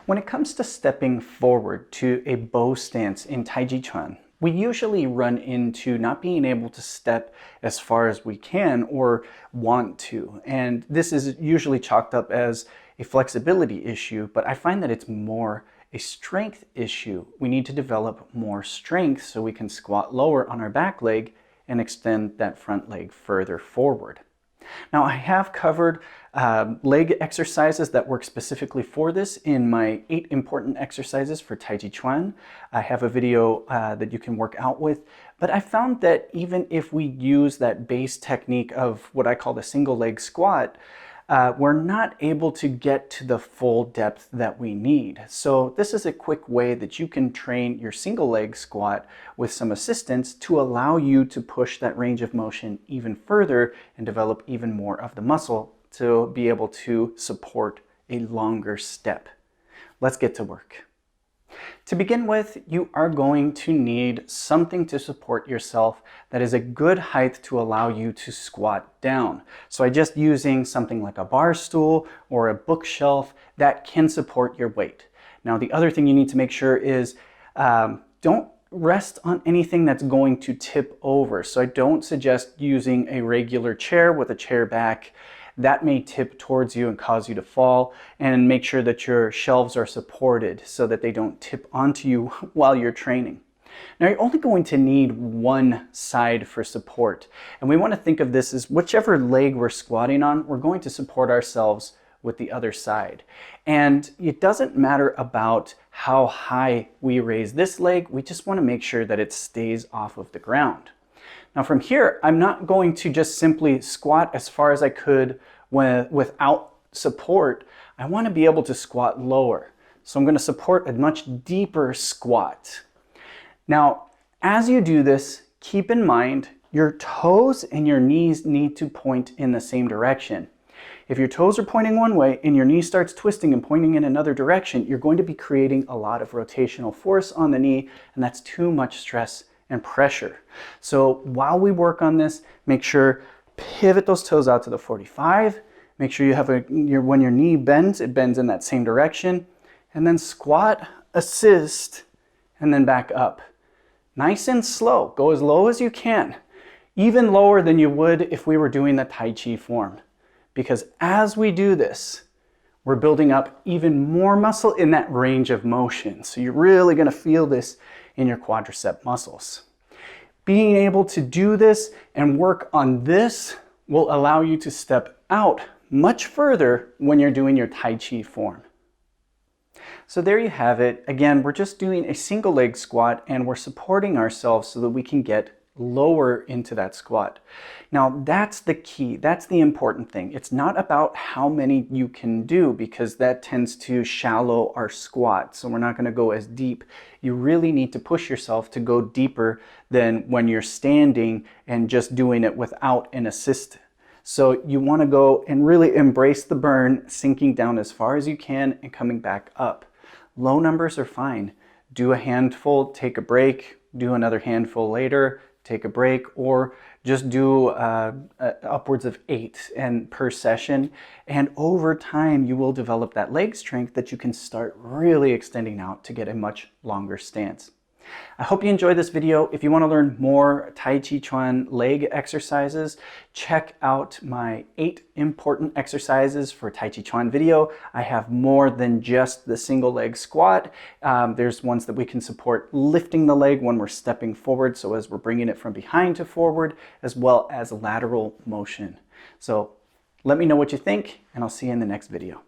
When it comes to stepping forward to a bow stance in Taiji Chuan, we usually run into not being able to step as far as we can or want to. And this is usually chalked up as a flexibility issue, but I find that it's more a strength issue. We need to develop more strength so we can squat lower on our back leg and extend that front leg further forward. Now, I have covered leg exercises that work specifically for this in my 8 important exercises for Tai Chi Chuan. I have a video that you can work out with, but I found that even if we use that base technique of what I call the single leg squat, we're not able to get to the full depth that we need. So this is a quick way that you can train your single leg squat with some assistance to allow you to push that range of motion even further and develop even more of the muscle to be able to support a longer step. Let's get to work. To begin with, you are going to need something to support yourself that is a good height to allow you to squat down. So I just using something like a bar stool or a bookshelf that can support your weight. Now, the other thing you need to make sure is don't rest on anything that's going to tip over. So I don't suggest using a regular chair with a chair back. That may tip towards you and cause you to fall, and make sure that your shelves are supported so that they don't tip onto you while you're training. Now, you're only going to need one side for support, and we want to think of this as whichever leg we're squatting on, we're going to support ourselves with the other side. And it doesn't matter about how high we raise this leg, we just want to make sure that it stays off of the ground. Now from here, I'm not going to just simply squat as far as I could without support. I want to be able to squat lower. So I'm going to support a much deeper squat. Now, as you do this, keep in mind your toes and your knees need to point in the same direction. If your toes are pointing one way and your knee starts twisting and pointing in another direction, you're going to be creating a lot of rotational force on the knee, and that's too much stress and pressure. So while we work on this, make sure pivot those toes out to the 45. Make sure you have when your knee bends, it bends in that same direction. And then squat, assist, and then back up. Nice and slow. Go as low as you can. Even lower than you would if we were doing the Tai Chi form. Because as we do this, we're building up even more muscle in that range of motion. So you're really going to feel this in your quadricep muscles. Being able to do this and work on this will allow you to step out much further when you're doing your Tai Chi form. So there you have it. Again, we're just doing a single leg squat and we're supporting ourselves so that we can get lower into that squat. Now that's the key, that's the important thing. It's not about how many you can do because that tends to shallow our squat, so we're not going to go as deep. You really need to push yourself to go deeper than when you're standing and just doing it without an assist. So you want to go and really embrace the burn, sinking down as far as you can and coming back up. Low numbers are fine. Do a handful, take a break, do another handful later, take a break, or just do upwards of 8 per session. And over time, you will develop that leg strength that you can start really extending out to get a much longer stance. I hope you enjoyed this video. If you want to learn more Tai Chi Chuan leg exercises, check out my 8 important exercises for Tai Chi Chuan video. I have more than just the single leg squat. There's ones that we can support lifting the leg when we're stepping forward, so as we're bringing it from behind to forward, as well as lateral motion. So let me know what you think, and I'll see you in the next video.